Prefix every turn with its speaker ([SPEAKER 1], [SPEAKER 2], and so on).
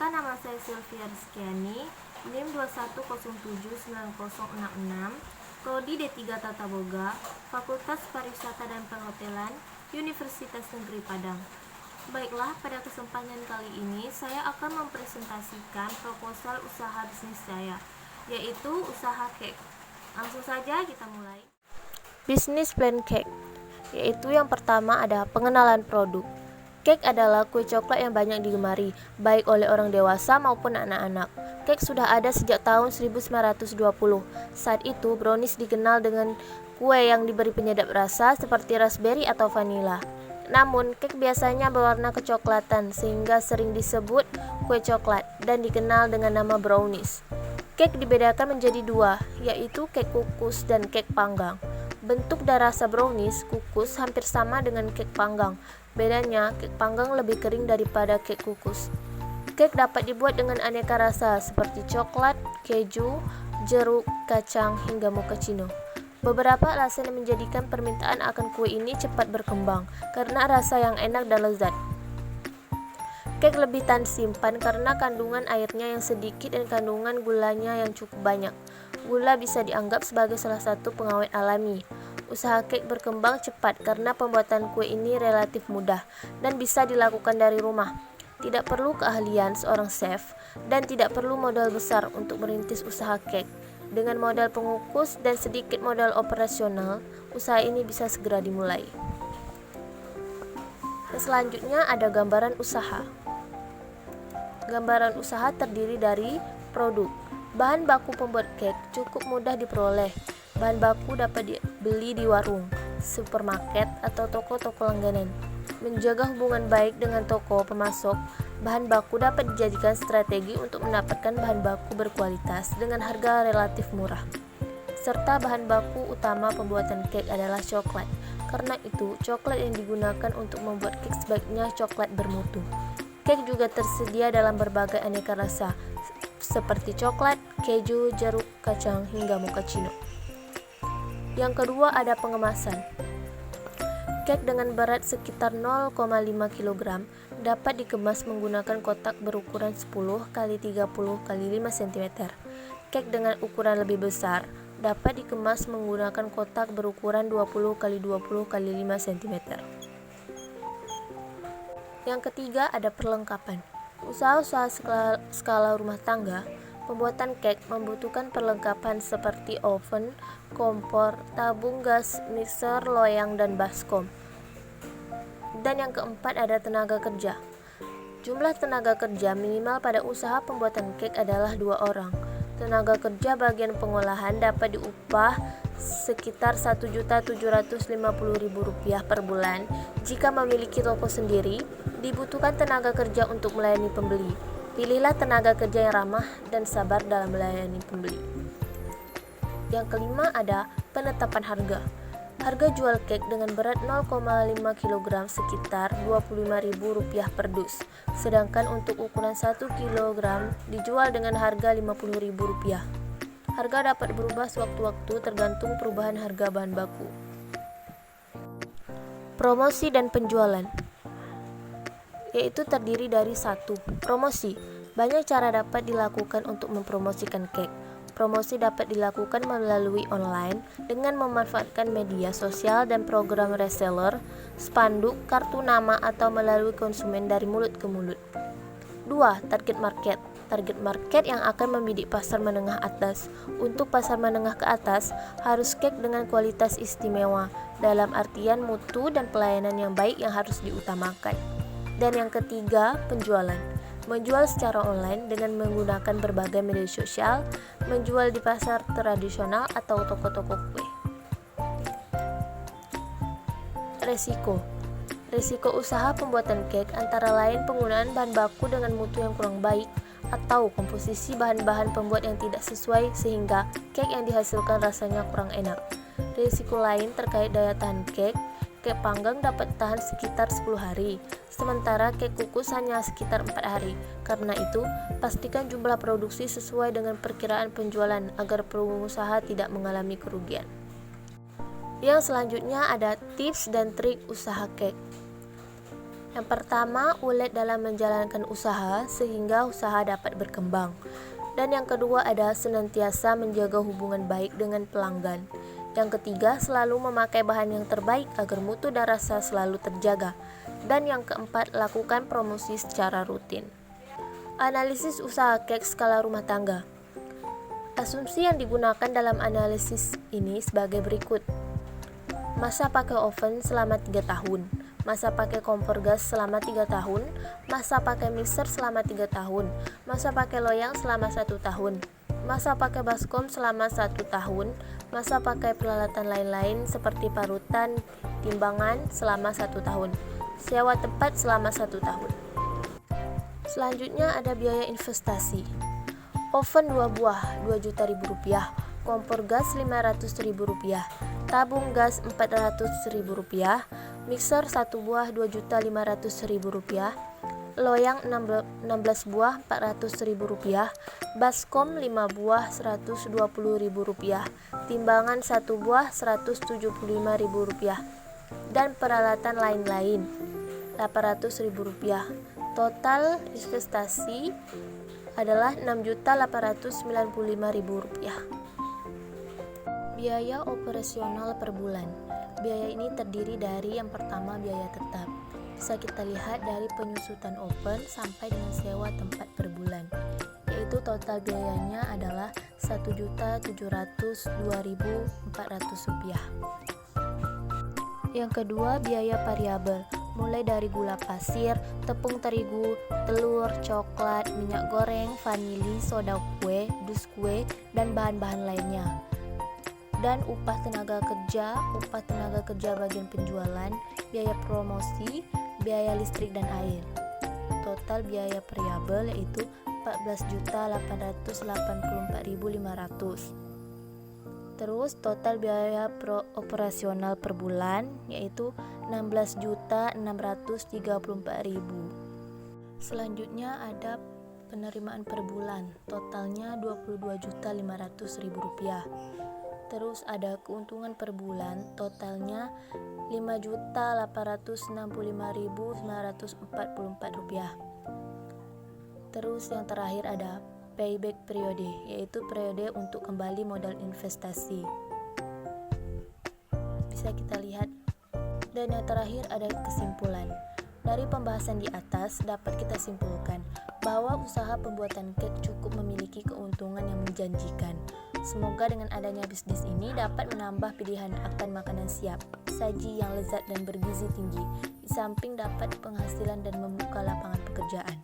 [SPEAKER 1] Perkenalkan, nama saya Sylvia Rizkyani, NIM 21079066, Prodi D3 Tata Boga, Fakultas Pariwisata dan Perhotelan, Universitas Negeri Padang. Baiklah, pada kesempatan kali ini saya akan mempresentasikan proposal usaha bisnis saya, yaitu usaha cake. Langsung saja kita mulai.
[SPEAKER 2] Bisnis plan cake, yaitu yang pertama ada pengenalan produk. Cake adalah kue coklat yang banyak digemari, baik oleh orang dewasa maupun anak-anak. Cake sudah ada sejak tahun 1920. Saat itu, brownies dikenal dengan kue yang diberi penyedap rasa seperti raspberry atau vanila. Namun, cake biasanya berwarna kecoklatan sehingga sering disebut kue coklat dan dikenal dengan nama brownies. Cake dibedakan menjadi dua, yaitu cake kukus dan cake panggang. Bentuk dan rasa brownies kukus hampir sama dengan cake panggang. Bedanya, cake panggang lebih kering daripada cake kukus. Cake dapat dibuat dengan aneka rasa seperti coklat, keju, jeruk, kacang, hingga mochaccino. Beberapa alasan yang menjadikan permintaan akan kue ini cepat berkembang karena rasa yang enak dan lezat. Cake lebih tahan simpan karena kandungan airnya yang sedikit dan kandungan gulanya yang cukup banyak. Gula bisa dianggap sebagai salah satu pengawet alami. Usaha cake berkembang cepat karena pembuatan kue ini relatif mudah dan bisa dilakukan dari rumah. Tidak perlu keahlian seorang chef dan tidak perlu modal besar untuk merintis usaha cake. Dengan modal pengukus dan sedikit modal operasional, usaha ini bisa segera dimulai. Selanjutnya ada gambaran usaha. Gambaran usaha terdiri dari produk. Bahan baku pembuat cake cukup mudah diperoleh. Bahan baku dapat dibeli di warung, supermarket, atau toko-toko langganan. Menjaga hubungan baik dengan toko pemasok, bahan baku dapat dijadikan strategi untuk mendapatkan bahan baku berkualitas dengan harga relatif murah. Serta bahan baku utama pembuatan cake adalah coklat. Karena itu, coklat yang digunakan untuk membuat cake sebaiknya coklat bermutu. Cake juga tersedia dalam berbagai aneka rasa, seperti coklat, keju, jeruk, kacang, hingga mochaccino. Yang kedua ada pengemasan. Cake dengan berat sekitar 0,5 kg dapat dikemas menggunakan kotak berukuran 10 x 30 x 5 cm. Cake dengan ukuran lebih besar dapat dikemas menggunakan kotak berukuran 20 x 20 x 5 cm. Yang ketiga ada perlengkapan. Usaha-usaha skala rumah tangga, pembuatan cake membutuhkan perlengkapan seperti oven, kompor, tabung gas, mixer, loyang, dan baskom. Dan yang keempat ada tenaga kerja. Jumlah tenaga kerja minimal pada usaha pembuatan cake adalah 2 orang. Tenaga kerja bagian pengolahan dapat diupah sekitar Rp1.750.000 per bulan. Jika memiliki toko sendiri, dibutuhkan tenaga kerja untuk melayani pembeli. Pilihlah tenaga kerja yang ramah dan sabar dalam melayani pembeli. Yang kelima ada penetapan harga. Harga jual cake dengan berat 0,5 kg sekitar Rp25.000 per dus. Sedangkan untuk ukuran 1 kg dijual dengan harga Rp50.000. Harga dapat berubah sewaktu-waktu tergantung perubahan harga bahan baku. Promosi dan penjualan, yaitu terdiri dari 1. Promosi. Banyak cara dapat dilakukan untuk mempromosikan cake. Promosi dapat dilakukan melalui online dengan memanfaatkan media sosial dan program reseller, spanduk, kartu nama, atau melalui konsumen dari mulut ke mulut. 2. Target market. Target market yang akan membidik pasar menengah atas. Untuk pasar menengah ke atas, harus cake dengan kualitas istimewa, dalam artian mutu dan pelayanan yang baik yang harus diutamakan. Dan yang ketiga, penjualan. Menjual secara online dengan menggunakan berbagai media sosial, menjual di pasar tradisional atau toko-toko kue. Resiko. Risiko usaha pembuatan cake antara lain penggunaan bahan baku dengan mutu yang kurang baik atau komposisi bahan-bahan pembuat yang tidak sesuai sehingga cake yang dihasilkan rasanya kurang enak. Risiko lain terkait daya tahan cake. Cake panggang dapat tahan sekitar 10 hari, sementara cake kukus hanya sekitar 4 hari. Karena itu, pastikan jumlah produksi sesuai dengan perkiraan penjualan agar pengusaha tidak mengalami kerugian. Yang selanjutnya ada tips dan trik usaha cake. Yang pertama, ulet dalam menjalankan usaha sehingga usaha dapat berkembang. Dan yang kedua ada senantiasa menjaga hubungan baik dengan pelanggan. Yang ketiga, selalu memakai bahan yang terbaik agar mutu dan rasa selalu terjaga. Dan yang keempat, lakukan promosi secara rutin. Analisis usaha kek skala rumah tangga. Asumsi yang digunakan dalam analisis ini sebagai berikut. Masa pakai oven selama 3 tahun, masa pakai kompor gas selama 3 tahun, masa pakai mixer selama 3 tahun, masa pakai loyang selama 1 tahun, masa pakai baskom selama 1 tahun, masa pakai peralatan lain-lain seperti parutan, timbangan selama 1 tahun, sewa tempat selama 1 tahun. Selanjutnya ada biaya investasi. Oven 2 buah Rp2.000.000, kompor gas Rp500.000, tabung gas Rp400.000, mixer 1 buah Rp2.500.000, loyang 16 buah Rp400.000, baskom 5 buah Rp120.000, timbangan 1 buah Rp175.000, dan peralatan lain-lain Rp800.000. Total investasi adalah Rp6.895.000. Biaya operasional per bulan. Biaya ini terdiri dari yang pertama biaya tetap. Bisa kita lihat dari penyusutan oven sampai dengan sewa tempat per bulan, yaitu total biayanya adalah Rp1.702.400. Yang kedua, biaya variabel, mulai dari gula pasir, tepung terigu, telur, coklat, minyak goreng, vanili, soda kue, dus kue, dan bahan-bahan lainnya. Dan upah tenaga kerja bagian penjualan, biaya promosi, biaya listrik dan air. Total biaya variabel yaitu Rp14.884.500. Terus total biaya operasional per bulan yaitu Rp16.634.000. Selanjutnya ada penerimaan per bulan, totalnya Rp22.500.000. Terus ada keuntungan per bulan, totalnya Rp5.865.944. Terus yang terakhir ada payback periode, yaitu periode untuk kembali modal investasi. Bisa kita lihat. Dan yang terakhir ada kesimpulan. Dari pembahasan di atas dapat kita simpulkan bahwa usaha pembuatan kek cukup memiliki keuntungan yang menjanjikan. Semoga dengan adanya bisnis ini dapat menambah pilihan akan makanan siap, saji yang lezat dan bergizi tinggi, di samping dapat penghasilan dan membuka lapangan pekerjaan.